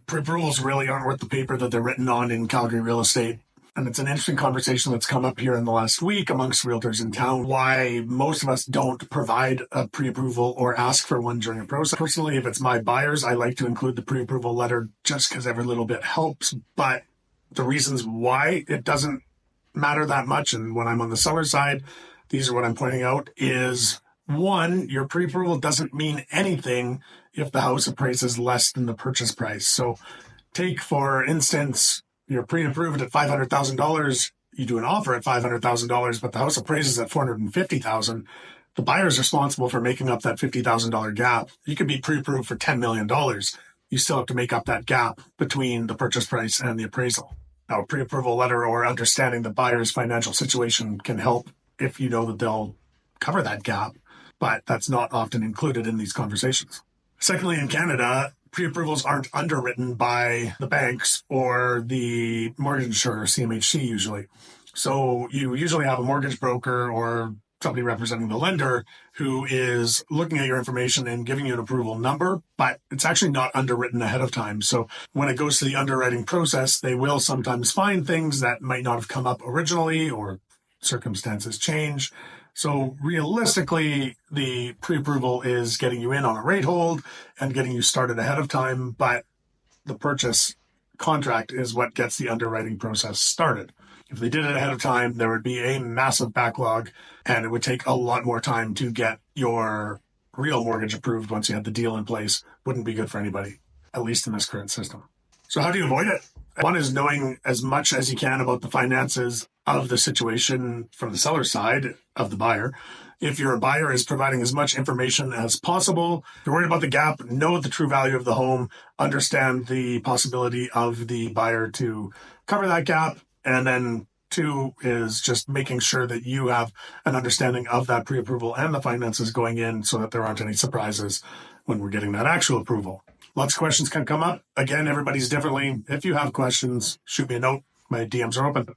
Pre-approvals really aren't worth the paper that they're written on in Calgary real estate. And it's an interesting conversation that's come up here in the last week amongst realtors in town, why most of us don't provide a pre-approval or ask for one during a process. Personally, if it's my buyers, I like to include the pre-approval letter just because every little bit helps. But the reasons why it doesn't matter that much, and when I'm on the seller side, these are what I'm pointing out, is one, your pre-approval doesn't mean anything if the house appraises less than the purchase price. So take, for instance, you're pre-approved at $500,000. You do an offer at $500,000, but the house appraises at $450,000. The buyer is responsible for making up that $50,000 gap. You could be pre-approved for $10 million. You still have to make up that gap between the purchase price and the appraisal. Now, a pre-approval letter or understanding the buyer's financial situation can help if you know that they'll cover that gap, but that's not often included in these conversations. Secondly, in Canada, pre-approvals aren't underwritten by the banks or the mortgage insurer, CMHC usually. So you usually have a mortgage broker or somebody representing the lender who is looking at your information and giving you an approval number, but it's actually not underwritten ahead of time. So when it goes to the underwriting process, they will sometimes find things that might not have come up originally or circumstances change. So realistically, the pre-approval is getting you in on a rate hold and getting you started ahead of time, but the purchase contract is what gets the underwriting process started. If they did it ahead of time, there would be a massive backlog, and it would take a lot more time to get your real mortgage approved once you had the deal in place. Wouldn't be good for anybody, at least in this current system. So how do you avoid it? One is knowing as much as you can about the finances of the situation from the seller side of the buyer. If your buyer is providing as much information as possible, if you're worried about the gap, know the true value of the home, understand the possibility of the buyer to cover that gap. And then two is just making sure that you have an understanding of that pre-approval and the finances going in so that there aren't any surprises when we're getting that actual approval. Lots of questions can come up. Again, everybody's differently. If you have questions, shoot me a note. My DMs are open.